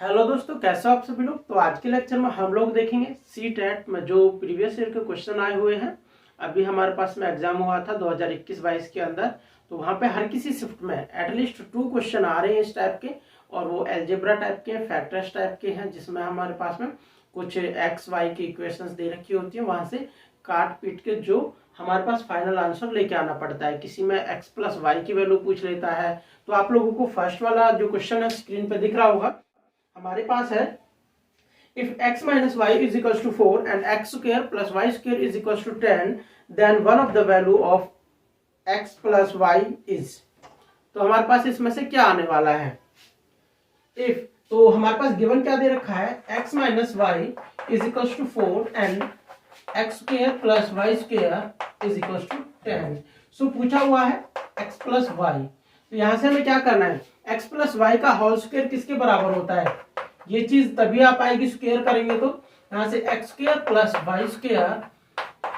Hello दोस्तों, कैसे हो आप सभी लोग। तो आज के लेक्चर में हम लोग देखेंगे सी टेट में जो प्रीवियस ईयर के क्वेश्चन आए हुए हैं। अभी हमारे पास में एग्जाम हुआ था 2021-22 के अंदर, तो वहाँ पे हर किसी शिफ्ट में एटलीस्ट 2 क्वेश्चन आ रहे हैं इस टाइप के, और वो एल्जेब्रा टाइप के, फैक्टर्स टाइप के हैं, जिसमें हमारे पास में कुछ एक्स वाई की इक्वेशंस दे रखी होती है, वहाँ से काट पीट के जो हमारे पास फाइनल आंसर लेके आना पड़ता है। किसी में एक्स प्लस वाई की वैल्यू पूछ लेता है। तो आप लोगों को फर्स्ट वाला जो क्वेश्चन है स्क्रीन पे दिख रहा होगा, हमारे पास है if x minus y is equals to 4 and x square plus y square is equals to 10, then one of the value of x plus y is। तो हमारे पास इसमें से क्या आने वाला है। if तो हमारे पास गिवन क्या दे रखा है, x minus y is equals to 4 and x square plus y square is equals to 10। सो पूछा हुआ है x plus y। तो यहां से हमें क्या करना है, x plus y का होल स्क्वायर किसके बराबर होता है। ये चीज तभी आप आएगी स्क्वायर करेंगे तो यहां से X square plus Y square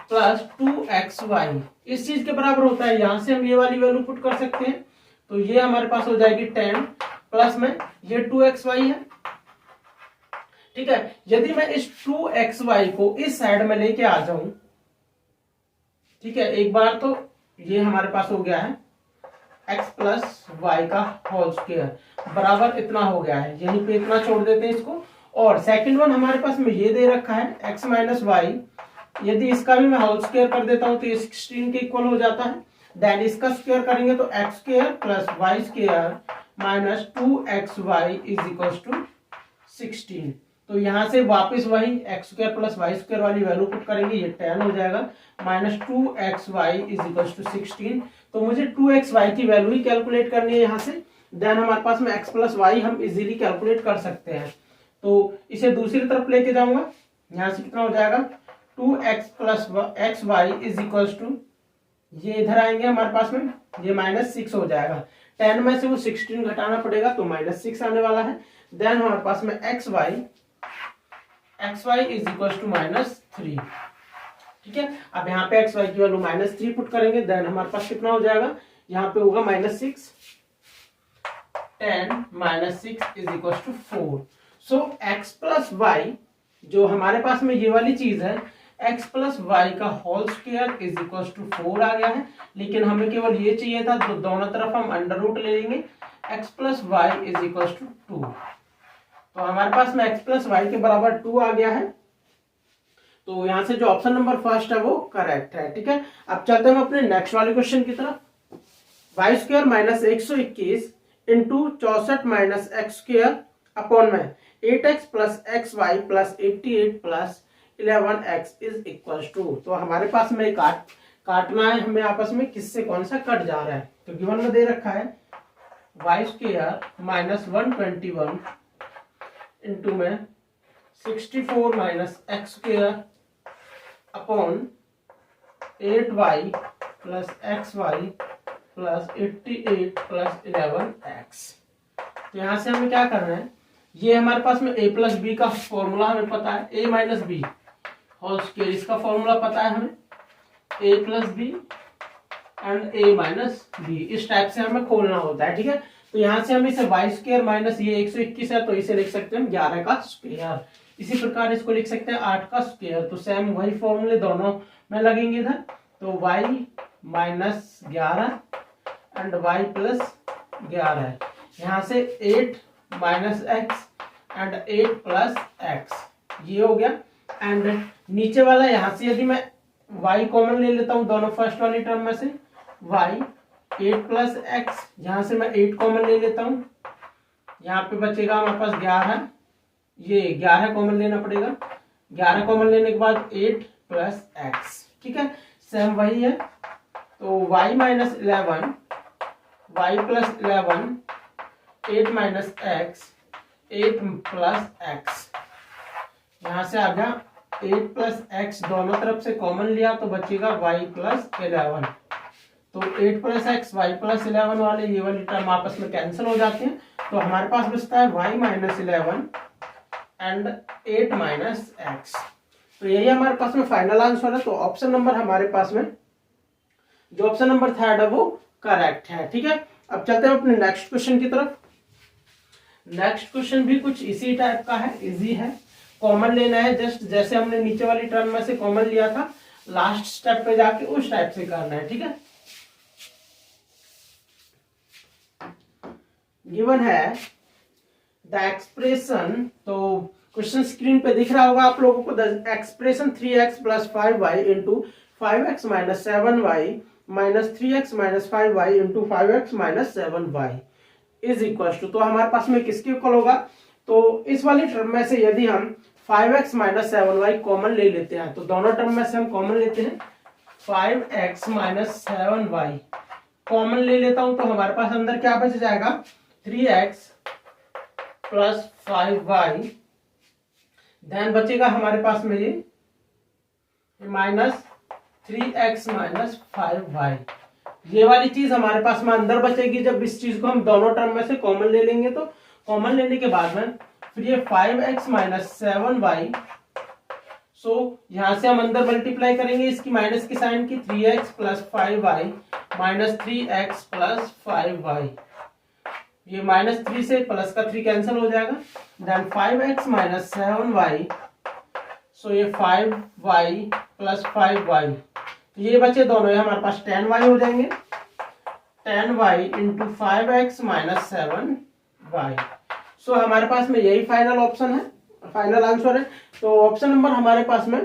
plus 2xy इस चीज के बराबर होता है। यहां से हम ये वाली वैल्यू पुट कर सकते हैं, तो ये हमारे पास हो जाएगी 10 प्लस में ये 2xy है। ठीक है, यदि मैं इस 2xy को इस साइड में लेके आ जाऊं, ठीक है, एक बार तो ये हमारे पास हो गया है x प्लस वाई का होल स्क्वायर बराबर इतना हो गया है, यहीं पे इतना छोड़ देते हैं इसको। और सेकंड वन हमारे पास में ये दे रखा है x माइनस वाई, यदि इसका भी मैं होल स्क्वायर कर देता हूं तो ये 16 के इक्वल हो जाता है। देन इसका स्क्वायर करेंगे तो x square plus Y square minus 2xy is equal to 16। तो यहां से वापस वही X square plus Y square वाली वैल्यू पुट करेंगे, ये 10 हो जाएगा minus 2xy is equal to 16। तो मुझे 2xy की वैल्यू ही कैलकुलेट करनी है यहाँ से। देन हमारे पास में x प्लस वाई हम इजीली कैलकुलेट कर सकते हैं। तो इसे दूसरी तरफ लेके जाऊंगा, यहाँ से कितना हो जाएगा 2x plus X Y is equal to, ये इधर आएंगे हमारे पास में ये -6 हो जाएगा। 10 में से वो 16 घटाना पड़ेगा तो -6 आने वाला है। देन हमारे पास में xy इज इक्वल टू -3। ठीक है, अब यहाँ पे xy की वैल्यू -3 पुट करेंगे, देन हमारे पास कितना हो जाएगा, यहाँ पे होगा -6, 10 -6 is equal to 4। So x plus Y जो हमारे पास में ये वाली चीज है, x प्लस वाई का whole square is equal to 4 आ गया है। लेकिन हमें केवल ये चाहिए था, तो दोनों तरफ हम अंडर रूट ले लेंगे, x plus Y is equal to 2। तो हमारे पास में x प्लस वाई के बराबर 2 आ गया है। तो यहां से जो ऑप्शन नंबर फर्स्ट है वो करेक्ट है। ठीक है, अब चलते हैं हम अपने नेक्स्ट वाले क्वेश्चन की तरफ। Y square minus 121 into 64 minus X square upon में 8x plus X Y plus 88 plus 11x is equal to. तो हमारे पास में काटना है हमें आपस में, किससे कौन सा कट जा रहा है। तो गिवन में दे रखा है वाई स्क्वायर माइनस 121 इंटू में 64 minus X square upon 8y plus X Y plus 88 plus 11x। तो यहां से हमें क्या करना है, ये हमारे पास में a प्लस बी का फॉर्मूला हमें पता है, a minus B whole square, इसका फॉर्मूला पता है हमें, a plus B and a minus B, इस टाइप से हमें खोलना होता है। ठीक है, तो यहां से हम इसे वाई स्क्वायर माइनस ये 121 है तो इसे लिख सकते हैं हम 11 का स्क्वायर। इसी प्रकार इसको लिख सकते हैं 8 का स्क्वायर। तो सेम वही फॉर्मूले दोनों में लगेंगे इधर, तो y minus 11 and y plus 11, यहाँ से 8 minus x and 8 plus x, ये हो गया। एंड नीचे वाला यहाँ से यदि मैं y कॉमन ले लेता हूँ दोनों फर्स्ट वाली टर्म में से, y 8 प्लस एक्स, यहाँ से मैं 8 कॉमन ले लेता हूँ, यहाँ पे बचेगा हमारे पास 11, ये 11 कॉमन लेना पड़ेगा, 11 कॉमन लेने के बाद 8 प्लस एक्स। ठीक है, सेम वही है। तो y minus 11 y plus 11 8 minus x 8 plus x, यहाँ से आ गया 8 प्लस एक्स, दोनों तरफ से कॉमन लिया तो बचेगा y प्लस 11। तो 8 प्लस एक्स वाई प्लस 11 वाले ये वाली टर्म आपस में कैंसिल हो जाती हैं, तो हमारे पास बचता है y minus 11 and 8 minus x. तो यही हमारे पास में फाइनल आंसर है। तो ऑप्शन नंबर हमारे पास में जो ऑप्शन नंबर थर्ड है वो करेक्ट है। ठीक है, अब चलते हैं अपने नेक्स्ट क्वेश्चन की तरफ। नेक्स्ट क्वेश्चन भी कुछ इसी टाइप का है, इजी है, कॉमन लेना है, जस्ट जैसे हमने नीचे वाली टर्म में से कॉमन लिया था लास्ट स्टेप पे जाके उस टाइप से करना है, ठीक है। गिवन है द एक्सप्रेशन, तो क्वेश्चन स्क्रीन पे दिख रहा होगा आप लोगों को, the expression 3x + 5y into 5x - 7y minus 3x - 5y into 5x - 7y is equal to, तो हमारे पास में किसके इक्वल होगा, तो इस वाली टर्म में से यदि हम 5x - 7y कॉमन ले लेते हैं, तो दोनों टर्म में से हम कॉमन लेते हैं, 5x - 7y कॉमन ले लेता हूं, तो हमारे पास अंदर क्या बच जाएगा, 3x + 5y, देन बचेगा हमारे पास में ये -3x - 5y, ये वाली चीज हमारे पास में अंदर बचेगी। जब इस चीज को हम दोनों टर्म में से कॉमन ले लेंगे, तो कॉमन लेने के बाद में फिर ये 5x - 7y, सो यहां से हम अंदर मल्टीप्लाई करेंगे इसकी माइनस की साइन की, 3x + 5y minus 3x + 5y, ये -3 से प्लस का 3 कैंसिल हो जाएगा, देन 5x - 7y, सो ये 5y + 5y, ये बचे दोनों, ये हमारे पास 10y हो जाएंगे, 10y इंटू 5x - 7y, सो हमारे पास में यही फाइनल ऑप्शन है, फाइनल आंसर है। तो ऑप्शन नंबर हमारे पास में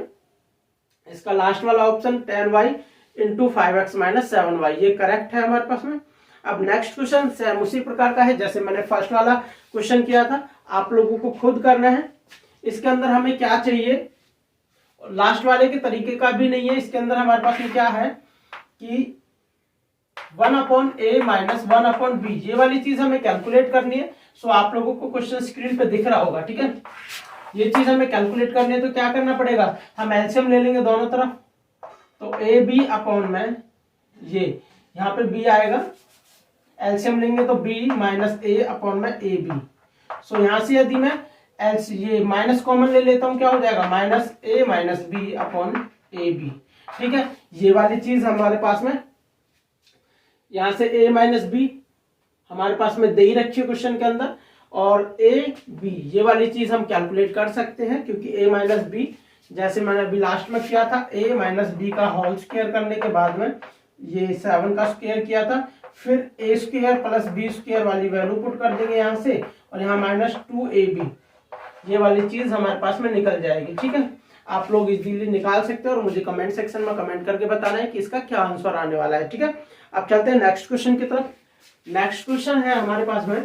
इसका लास्ट वाला option 10y into 5x - 7y ये करेक्ट है हमारे पास में। अब नेक्स्ट क्वेश्चन सेम उसी प्रकार का है जैसे मैंने फर्स्ट वाला क्वेश्चन किया था, आप लोगों को खुद करना है। इसके अंदर हमें क्या चाहिए, लास्ट वाले के तरीके का भी नहीं है, इसके अंदर हमारे पास में क्या है कि 1/a - 1/b, ये वाली चीज हमें कैलकुलेट करनी है। सो आप लोगों को क्वेश्चन स्क्रीन पे दिख रहा होगा, ठीक है, ये चीज हमें कैलकुलेट करनी है, तो क्या करना पड़ेगा, हम एलसीएम ले लेंगे दोनों तरफ, तो ab में ये यहाँ पे b आएगा, एलसीएम लेंगे तो b - a में ab, सो यहां से यदि मैं ये माइनस कॉमन ले लेता हूं, क्या हो जाएगा, -a - b ab, ठीक है। ये वाली चीज हमारे पास में यहां से a - b हमारे पास में दे ही रखी है क्वेश्चन के अंदर, और a b ये वाली चीज हम कैलकुलेट कर सकते हैं, क्योंकि a - b जैसे मैंने अभी लास्ट में किया था, a - b का होल स्क्वायर करने के बाद में ये 7 का स्क्वायर किया था, फिर a स्क्वायर + b स्क्वायर वाली वैल्यू पुट कर देंगे यहाँ से, और यहाँ -2ab ये वाली चीज हमारे पास में निकल जाएगी, ठीक है। आप लोग इजीली निकाल सकते हैं और मुझे कमेंट सेक्शन में कमेंट करके बताना है कि इसका क्या आंसर आने वाला है, ठीक है। अब चलते हैं नेक्स्ट क्वेश्चन की तरफ। नेक्स्ट क्वेश्चन है हमारे पास में,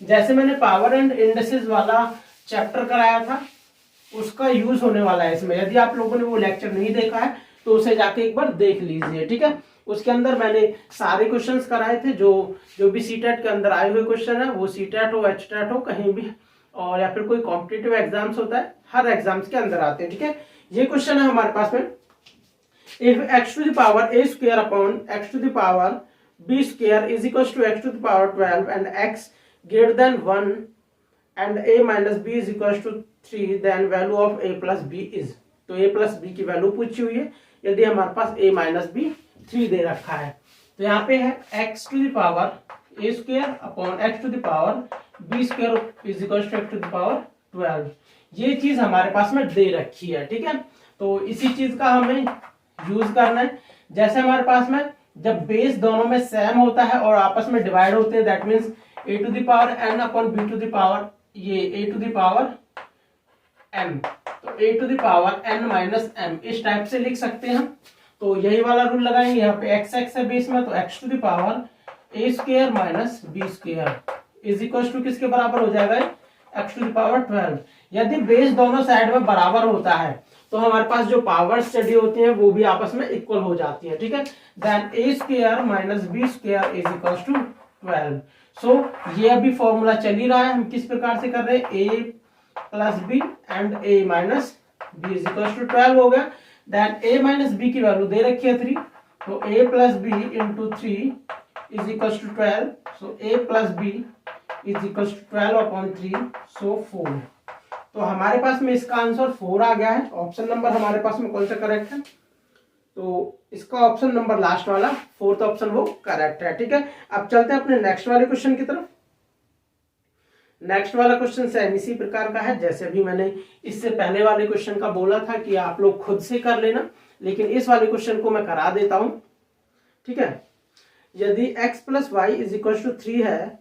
जैसे मैंने पावर एंड इंडिसेस वाला चैप्टर कराया था उसका यूज होने वाला है इसमें। यदि आप लोगों ने वो लेक्चर नहीं देखा है तो उसे जाके एक बार देख लीजिए, ठीक है। उसके अंदर मैंने सारे क्वेश्चंस कराए थे, जो भी सीटेट के अंदर आए हुए क्वेश्चन है, वो सीटेट हो एचटेट हो कहीं भी, और या फिर कोई कॉम्पिटिटिव एग्जाम्स होता है, हर एग्जाम्स के अंदर आते हैं, ठीक है। ये क्वेश्चन है हमारे पास में, if x to the power a square upon x to the power b square is equals to x to the power 12 and x greater than 1 and a minus b is equals to 3, then value of a plus b is, तो a plus b की value पूछी हुई है, यदि हमारे पास a minus b 3 दे रखा है, तो यहाँ पे है x to the power a square upon x to the power b square is equals to x to the power 12, ये चीज हमारे पास में दे रखी है, ठीक है। तो इसी चीज का हमें यूज करना है। जैसे हमारे पास में जब बेस दोनों में सेम होता है और आपस में डिवाइड होते हैं, that means a to the power n upon b to the power ये a to the power m, तो a to the power n minus m इस टाइप से लिख सकते हैं हम। तो यही वाला रूल लगाएंगे, यहाँ पे x है बेस में, तो x to the power a square minus b square is equal to किसके बराबर हो जाएगा, x टू द पावर 12। यदि बेस दोनों साइड में बराबर होता है तो हमारे पास जो पावर स्टडी होती है वो भी आपस में इक्वल हो जाती है, ठीक है। Then a square minus b square is equal to 12। So ये अभी फॉर्मूला चल ही रहा है, हम किस प्रकार से कर रहे हैं, a plus b and a minus b is equal to 12 हो गया। देन a माइनस b की वैल्यू दे रखी है 3, तो a plus b into 3 is equal to 12, so a plus b is equal to 12 upon 3, so 4। तो हमारे पास में इसका आंसर 4 आ गया है। ऑप्शन नंबर हमारे पास में कौन सा करेक्ट है, तो इसका ऑप्शन नंबर लास्ट वाला 4th ऑप्शन वो करेक्ट है, ठीक है। अब चलते हैं अपने नेक्स्ट वाले क्वेश्चन की तरफ। नेक्स्ट वाला क्वेश्चन सेम इसी प्रकार का है, जैसे अभी मैंने इससे पहले वाले क्वेश्चन का बोला था कि आप लोग खुद से कर लेना, लेकिन इस वाले क्वेश्चन को मैं करा देता हूं। ठीक है, यदि x plus Y is equal to 3 है,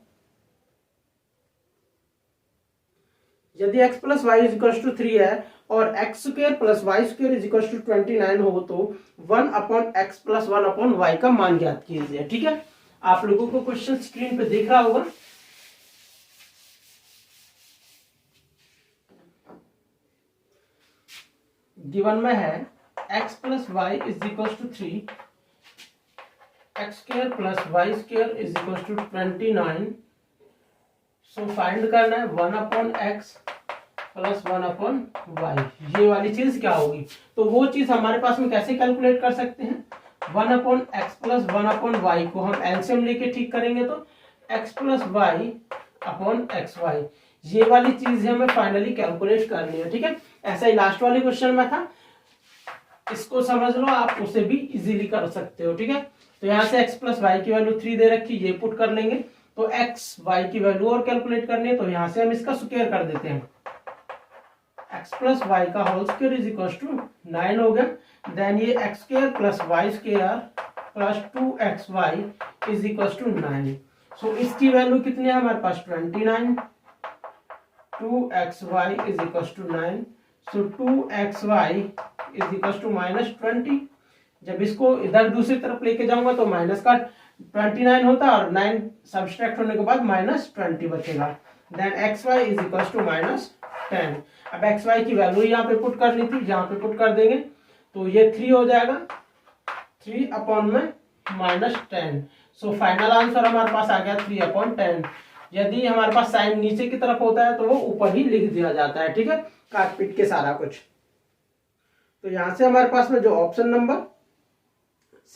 यदि x plus Y is equal to 3 है और X square plus Y square is equal to 29 हो, तो 1 upon X plus 1 upon Y का मान ज्ञात कीजिए। ठीक है, आप लोगों को क्वेश्चन स्क्रीन पे दिख रहा होगा। गिवन में है x plus Y is equal to 3, X square plus Y square is equal to 29। So find करना है 1 upon X plus 1 upon Y, ये वाली चीज क्या होगी। तो वो चीज हमारे पास में कैसे कैलकुलेट कर सकते हैं, 1 upon X plus 1 upon Y को हम एलसीएम लेके ठीक करेंगे तो x plus Y upon X Y, ये वाली चीज हमें फाइनली कैलकुलेट करनी है। ठीक है, ऐसा ही लास्ट वाले क्वेश्चन में था, इसको समझ लो, आप उसे भी इजीली कर सकते हो। ठीक है, तो यहाँ से x प्लस वाई की वैल्यू 3 दे रखी, ये पुट कर लेंगे, तो x वाई की वैल्यू और कैलकुलेट करनी है, तो यहाँ से हम इसका स्क्वायर कर देते हैं, x प्लस वाई का whole square is equal to 9 हो गया। देन ये X square plus Y square plus 2xy is equal to 9। So इसकी वैल्यू कितनी है हमारे पास 29, 2xy is equal to 9। So 2xy is equal to -20। जब इसको इधर दूसरी तरफ लेके जाऊंगा तो माइनस का 29 होता है और 9 सब्सट्रैक्ट होने के बाद -20 बचेगा। Then xy is equal to -10। अब xy की वैल्यू यहाँ पे पुट करनी थी, यहाँ पे पुट कर देंगे तो ये 3 हो जाएगा, 3 अपॉन में -10। सो फाइनल आंसर हमारे पास आ गया 3 अपॉन 10। यदि हमारे पास साइन नीचे की तरफ होता है तो वो ऊपर ही लिख दिया जाता है। ठीक है, काट पीट के सारा कुछ। तो यहां से हमारे पास में जो ऑप्शन नंबर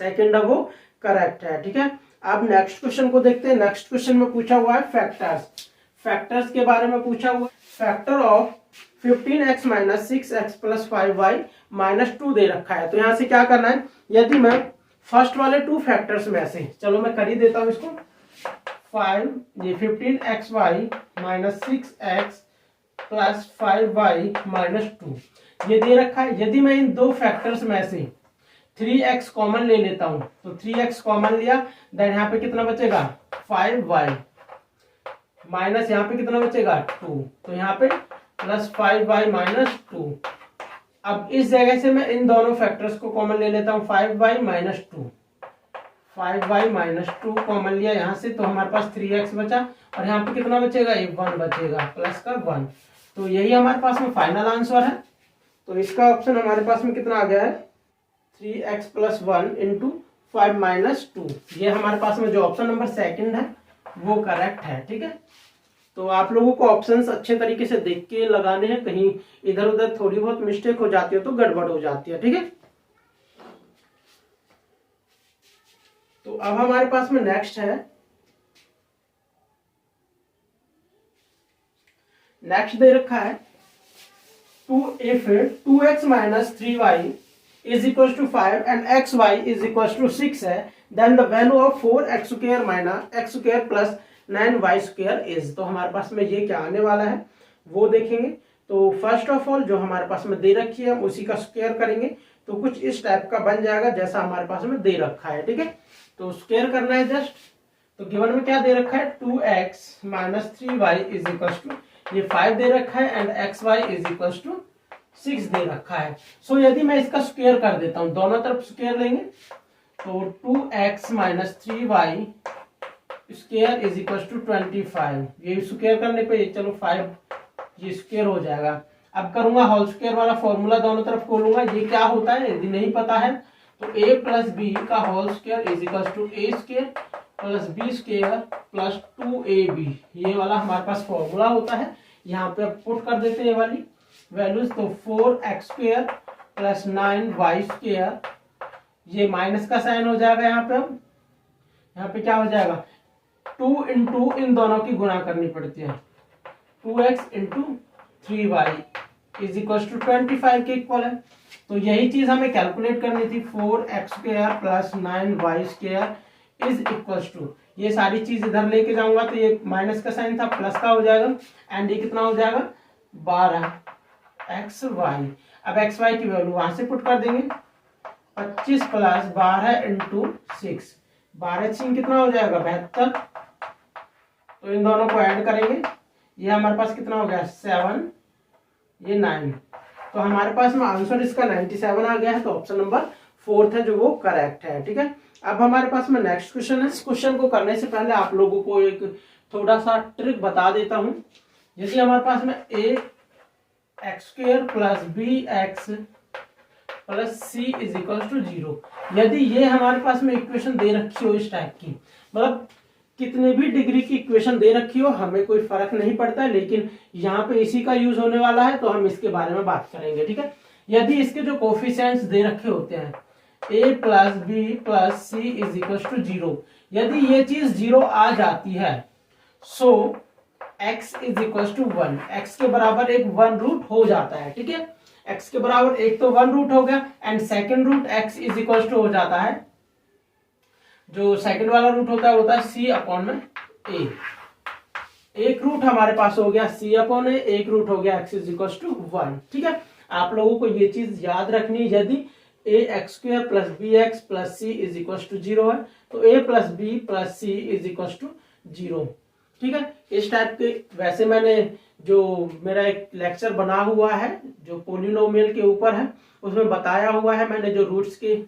सेकंड है वो करेक्ट है। ठीक है, अब नेक्स्ट क्वेश्चन को देखते हैं। नेक्स्ट क्वेश्चन में पूछा हुआ है फैक्टर्स, फैक्टर्स के बारे में पूछा हुआ। Factor of 15x minus 6x plus 5y minus 2 दे रखा है। तो यहां से क्या करना है, यदि मैं फर्स्ट वाले 2 फैक्टर्स में से, चलो मैं कर ही देता हूं इसको, 15xy minus 6x plus 5y minus 2 ये दे रखा है। यदि मैं इन 2 फैक्टर्स में से 3x कॉमन ले लेता हूं, तो 3x कॉमन लिया, देन यहाँ पे कितना बचेगा 5y माइनस यहाँ पे कितना बचेगा 2, तो यहाँ पे प्लस 5y माइनस 2। अब इस जगह से मैं इन दोनों फैक्टर्स को कॉमन ले लेता हूँ, 5y minus 2, 5y minus 2 common लिया यहाँ से, तो हमारे पास 3x बचा और यहाँ पे कितना बचेगा, ये 1 बचेगा, प्लस का 1। तो यही हमारे पास में फाइनल आंसर है। तो इसका ऑप्शन हमारे पास में कितना आ गया है, 3x प्लस 1 इंटू 5 माइनस 2। ये हमारे पास में जो ऑप्शन नंबर सेकंड है वो करेक्ट है। ठीक है, तो आप लोगों को ऑप्शंस अच्छे तरीके से देख के लगाने हैं, कहीं इधर उधर थोड़ी बहुत मिस्टेक हो जाती है तो गड़बड़ हो जाती है। ठीक है, तो अब हमारे पास में नेक्स्ट है, नेक्स्ट दे रखा है if 2x minus 3y is equals to 5 and xy is equals to 6 है, then the value of 4x square minus x square plus 9y square is। तो हमारे पास में ये क्या आने वाला है वो देखेंगे। तो फर्स्ट ऑफ ऑल जो हमारे पास में दे रखी है हम उसी का स्क्वायर करेंगे, तो कुछ इस टाइप का बन जाएगा जैसा हमारे पास में दे रखा है। ठीक है, तो स्क्वायर करना है जस्ट। तो गिवन में क्या दे रखा है, 2x minus 3y is equal to, ये 5 दे रखा है and xy is equal to 6 दे रखा है। सो यदि मैं इसका स्क्वायर कर देता हूं, दोनों तरफ स्क्वायर लेंगे, तो 2x minus 3y square is equal to 25। ये स्क्वायर करने पे चलो 5 ये स्क्वायर हो जाएगा। अब करूंगा होल स्क्वायर वाला फॉर्मूला, दोनों तरफ खोलूंगा, ये क्या होता है यदि नहीं पता है तो a प्लस बी का whole square is equal to A square plus B square plus 2ab, ये वाला हमारे पास फॉर्मूला होता है। यहाँ पे पुट कर देते हैं ये वाली वैल्यूज, तो 4x square plus 9y square, ये माइनस का साइन हो जाएगा यहाँ पे। अब यहाँ पे क्या हो जाएगा, 2 इंटू इन दोनों की गुणा करनी पड़ती है, 2x into 3y is equal to 25 के इक्वल है। तो यही चीज हमें कैलकुलेट करनी थी, 4x square plus 9y square is equal to, ये सारी चीज इधर लेके जाऊंगा तो ये माइनस का साइन था, प्लस का हो जाएगा, एंड ये कितना हो जाएगा 12xy। अब xy की वैल्यू वहां से पुट कर देंगे, 25 प्लस 12 इंटू 6, 12 6 कितना हो जाएगा 72। तो इन दोनों को ऐड करेंगे, ये हमारे पास कितना हो गया 7, ये 9। तो हमारे पास में आंसर इसका 97 आ गया है। तो ऑप्शन नंबर 4 है जो वो करेक्ट है। ठीक है, अब हमारे पास में नेक्स्ट क्वेश्चन है। इस क्वेश्चन को करने से पहले आप लोगों को एक थोड़ा सा ट्रिक बता देता हूं। यदि हमारे पास में a x² plus B X plus C is equal to 0, यदि ये हमारे पास में इक्वेशन दे रखी हो इस टाइप की, मतलब कितने भी डिग्री की इक्वेशन दे रखी हो हमें कोई फर्क नहीं पड़ता है, लेकिन यहाँ पे इसी का यूज होने वाला है तो हम इसके बारे में बात करेंगे। ठीक है, यदि इसके जो कोफिशिएंट्स दे रखे होते हैं a plus B plus C is equal to 0, यदि ये चीज 0 आ जाती है so x is equal to 1, x के बराबर एक 1 रूट हो जाता है। ठीक है, x के बराबर एक तो 1 रूट हो गया, and second root x is equal to हो जाता है, जो सेकंड वाला रूट होता है c अपॉन में a। एक रूट हमारे पास हो गया c अपॉन a, एक रूट हो गया x इज इक्वल टू 1। ठीक है, आप लोगों को ये चीज याद रखनी है, यदि a x² plus B X plus C is equal to 0 है तो a plus B plus C is equal to 0। ठीक है, इस टाइप के वैसे मैंने जो मेरा एक लेक्चर बना हुआ है जो पोलिनोमियल के ऊपर है उसमें बताया हुआ है मैंने, जो रूट्स के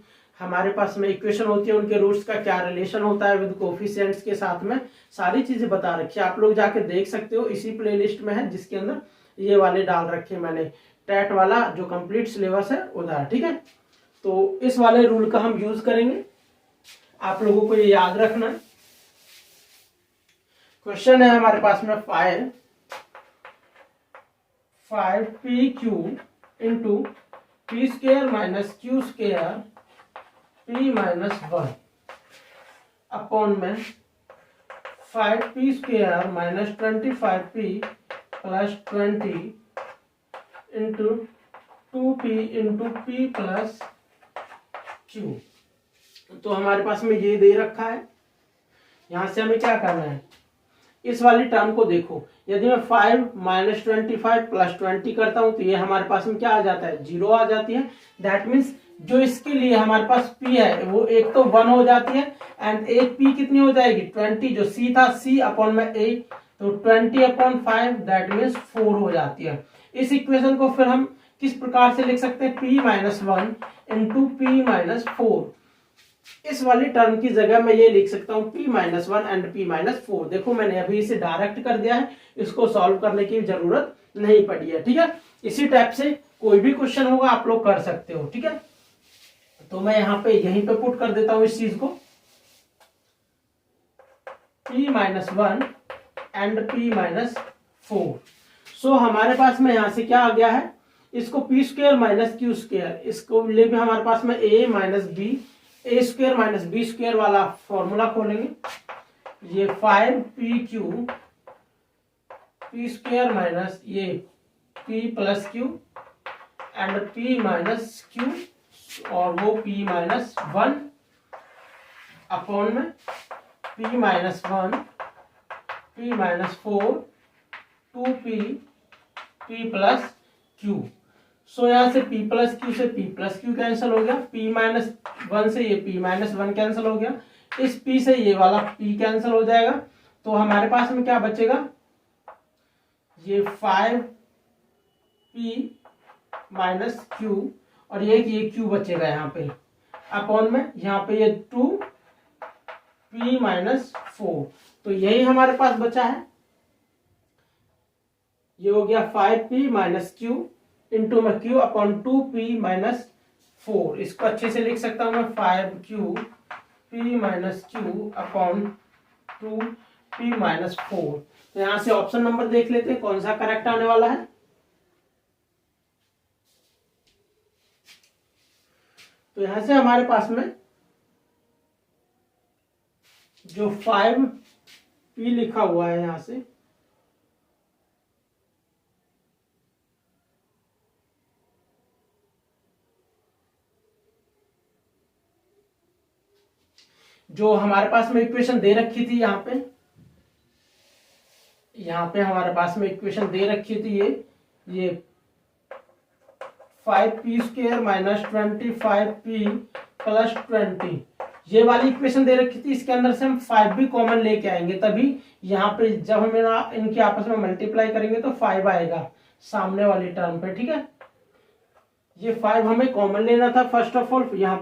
हमारे पास में इक्वेशन होती है उनके रूट्स का क्या रिलेशन होता है विद कोफिशिएंट्स के साथ में, सारी चीजें बता रखी है। आप लोग जाके देख सकते हो, इसी प्लेलिस्ट में है जिसके अंदर ये वाले डाल रखे मैंने, टेट वाला जो कंप्लीट सिलेबस है उधर। ठीक है, तो इस वाले रूल का हम यूज करेंगे, आप लोगों को ये याद रखना है। क्वेश्चन है हमारे पास में 5pq into P square minus Q square p minus 1 upon में 5p square minus 25p plus 20 into 2p into p plus q। तो हमारे पास में ये दे रखा है, यहां से हमें क्या करना है, इस वाली टर्म को देखो, यदि मैं 5 माइनस 25 प्लस 20 करता हूं तो ये हमारे पास में क्या आ जाता है 0 आ जाती है। दैट मीन्स जो इसके लिए हमारे पास p है वो एक तो 1 हो जाती है, एंड एक p कितनी हो जाएगी 20, जो c था c अपॉन में a, तो 20 अपॉन 5 दैट मीन्स 4 हो जाती है। इस इक्वेशन को फिर हम किस प्रकार से लिख सकते हैं, p minus 1 into p minus 4। इस वाली टर्म की जगह मैं ये लिख सकता हूँ p minus 1 and p minus 4। देखो मैंने अभी इसे डायरेक्ट कर दिया है, इसको सॉल्व करने की जरूरत नहीं पड़ी है। ठीक है, इसी टाइप से कोई भी क्वेश्चन होगा आप लोग कर सकते हो। ठीक है, तो मैं यहाँ पे यहीं पे पुट कर देता हूं इस चीज को, p minus 1 and p minus 4। सो हमारे पास में यहां से क्या आ गया है, इसको p square minus Q square, इसको ले भी हमारे पास में a minus B, A square minus B square वाला फॉर्मूला खोलेंगे, ये 5pq p स्क्वेयर माइनस ये p plus Q and p minus Q, और वो p माइनस 1 अपॉन में p minus 1 p minus 4 2p p plus Q. So यहाँ से p plus Q से p प्लस क्यू कैंसिल हो गया, p माइनस 1 से ये p माइनस 1 कैंसिल हो गया, इस p से ये वाला p कैंसिल हो जाएगा, तो हमारे पास में क्या बचेगा, ये 5p माइनस q और ये q बचेगा यहाँ पे, अपॉन में यहाँ पे ये 2p माइनस 4। तो यही हमारे पास बचा है, ये हो गया 5p माइनस q इंटू में q अपॉन 2p माइनस 4। इसको अच्छे से लिख सकता हूं मैं 5q p minus q upon 2p minus 4। तो यहां से ऑप्शन नंबर देख लेते हैं कौन सा करेक्ट आने वाला है। तो यहां से हमारे पास में जो 5p लिखा हुआ है यहां से, जो हमारे पास में इक्वेशन दे रखी थी यहाँ पे हमारे पास में इक्वेशन दे रखी थी ये 5p² माइनस 25p प्लस 20, ये वाली इक्वेशन दे रखी थी। इसके अंदर से हम 5 भी कॉमन लेके आएंगे, तभी यहाँ पे जब हम इनके आपस में मल्टीप्लाई करेंगे तो 5 आएगा सामने वाली टर्म पे, ठीक है। ये 5 हमें कॉमन लेना था फर्स्ट ऑफ ऑल। यहाँ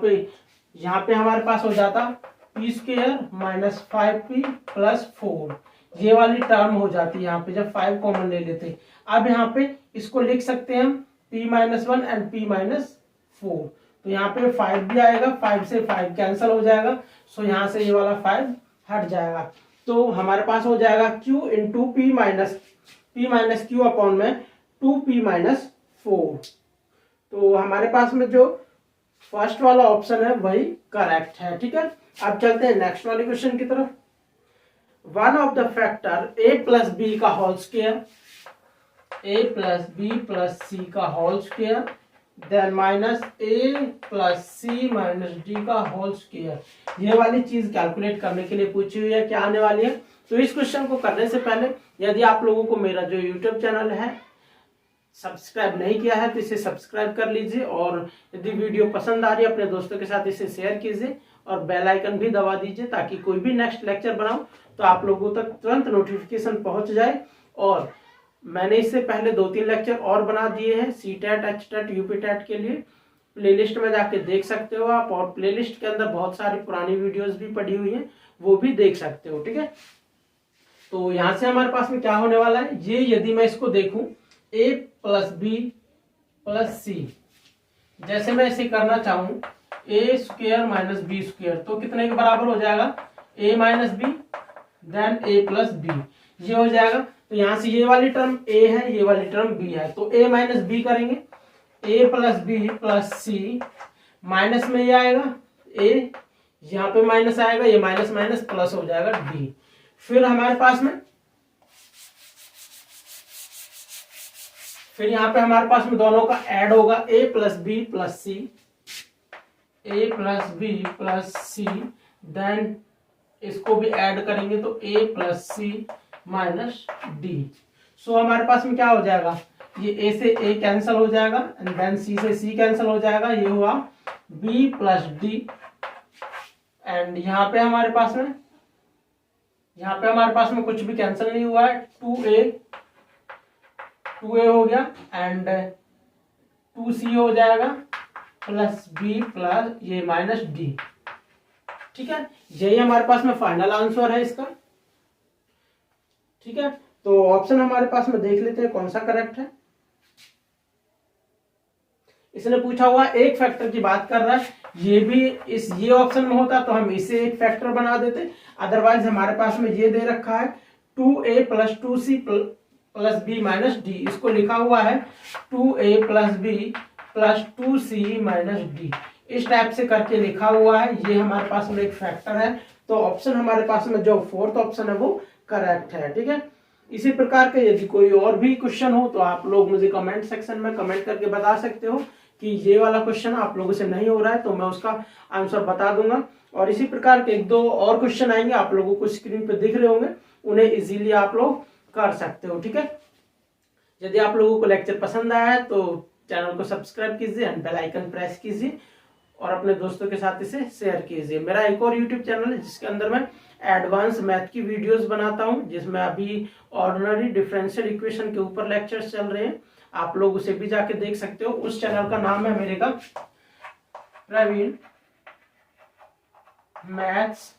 पे हमारे पास हो जाता p² माइनस 5p प्लस 4, ये वाली टर्म हो जाती है यहाँ पे जब 5 कॉमन ले लेते। अब यहाँ पे इसको लिख सकते हैं हम p-1 एंड p-4, तो यहाँ पे 5 भी आएगा, 5 से 5 कैंसिल हो जाएगा, सो यहाँ से ये वाला 5 हट जाएगा। तो हमारे पास हो जाएगा q into p minus q upon में 2p-4। तो हमारे पास में जो फर्स्ट वाला ऑप्शन है वही करेक्ट है, ठीक है। अब चलते हैं नेक्स्ट वाले क्वेश्चन की तरफ। One of the factor a plus B का whole square, a plus B plus C का whole square, then minus a plus C minus D का होल स्क्वायर, ये वाली चीज कैलकुलेट करने के लिए पूछी हुई है, क्या आने वाली है। तो इस क्वेश्चन को करने से पहले यदि आप लोगों को मेरा जो यूट्यूब चैनल है सब्सक्राइब नहीं किया है तो इसे सब्सक्राइब कर लीजिए, और यदि वीडियो पसंद आ रही है अपने दोस्तों के साथ इसे शेयर कीजिए और बेल आइकन भी दबा दीजिए, ताकि कोई भी नेक्स्ट लेक्चर बनाऊं तो आप लोगों तक तुरंत नोटिफिकेशन पहुंच जाए। और मैंने इससे पहले 2-3 लेक्चर और बना दिए हैं CTET, HTET, UPTET के लिए, प्लेलिस्ट में जाके देख सकते हो आप, और प्लेलिस्ट के अंदर बहुत सारी पुरानी वीडियोस भी पड़ी हुई हैं, वो भी देख सकते हो, ठीक है। तो यहाँ से हमारे पास में क्या होने वाला है, ये यदि मैं इसको देखूं a प्लस बी प्लस सी, जैसे मैं इसे करना चाहूं a² माइनस b², तो कितने के बराबर हो जाएगा, a minus B then a plus B, ये हो जाएगा। तो यहाँ से ये वाली टर्म a है, ये वाली टर्म b है, तो a माइनस बी करेंगे, a plus B plus C, minus में ये आएगा a, यहाँ पे माइनस आएगा, ये माइनस माइनस प्लस हो जाएगा d। फिर हमारे पास में हमारे पास में दोनों का ऐड होगा, a plus B plus C, a plus B plus C, then इसको भी ऐड करेंगे तो a plus C minus D. So हमारे पास में क्या हो जाएगा, ये a से a कैंसिल हो जाएगा एंड देन c से c कैंसिल हो जाएगा, ये हुआ b प्लस डी। एंड यहाँ पे हमारे पास में कुछ भी कैंसिल नहीं हुआ है, 2a हो गया एंड 2c हो जाएगा प्लस b प्लस ये माइनस डी, ठीक है। यही हमारे पास में फाइनल आंसर है इसका, ठीक है। तो ऑप्शन हमारे पास में देख लेते हैं कौन सा करेक्ट है। इसने पूछा हुआ एक फैक्टर की बात कर रहा है, ये ऑप्शन में होता तो हम इसे एक फैक्टर बना देते, अदरवाइज हमारे पास में ये दे रखा है 2a plus 2c plus b minus D, इसको लिखा हुआ है 2a plus b plus 2c minus D, इस टाइप से करके लिखा हुआ है। ये हमारे पास में एक फैक्टर है, तो ऑप्शन हमारे पास में जो फोर्थ ऑप्शन है वो करेक्ट है, ठीक है। इसी प्रकार के यदि कोई और भी क्वेश्चन हो तो आप लोग मुझे कमेंट सेक्शन में कमेंट करके बता सकते हो कि ये वाला क्वेश्चन आप लोगों से नहीं हो रहा है, तो मैं उसका आंसर बता दूंगा। और इसी प्रकार के 1-2 और क्वेश्चन आएंगे, आप लोगों को स्क्रीन पे दिख रहे होंगे, उन्हें इजीली आप लोग कर सकते हो, ठीक है। यदि आप लोगों को लेक्चर पसंद आया है तो चैनल को सब्सक्राइब कीजिए एंड बेल आइकन प्रेस कीजिए और अपने दोस्तों के साथ इसे शेयर कीजिए। मेरा एक और यूट्यूब चैनल है जिसके अंदर मैं एडवांस मैथ की वीडियोस बनाता हूं, जिसमें अभी ऑर्डिनरी डिफरेंशियल इक्वेशन के ऊपर लेक्चर्स चल रहे हैं, आप लोग उसे भी जाके देख सकते हो। उस चैनल का नाम है मेरे का प्रवीण मैथ्स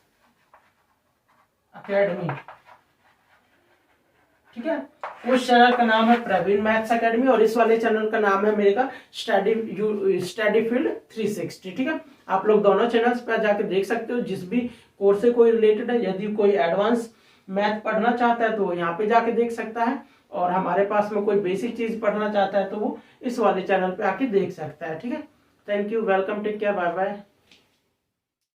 अकेडमी, ठीक है। उस चैनल का नाम है प्रवीण मैथ्स अकेडमी और इस वाले चैनल का नाम है मेरे का स्टडी फील्ड 360, ठीक है। आप लोग दोनों चैनल्स पर जाके देख सकते हो, जिस भी कोर्स से कोई रिलेटेड है। यदि कोई एडवांस मैथ पढ़ना चाहता है तो यहाँ पे जाके देख सकता है, और हमारे पास में कोई बेसिक चीज पढ़ना चाहता है तो वो इस वाले चैनल पे आके देख सकता है, ठीक है। Thank you, welcome, take care, bye bye.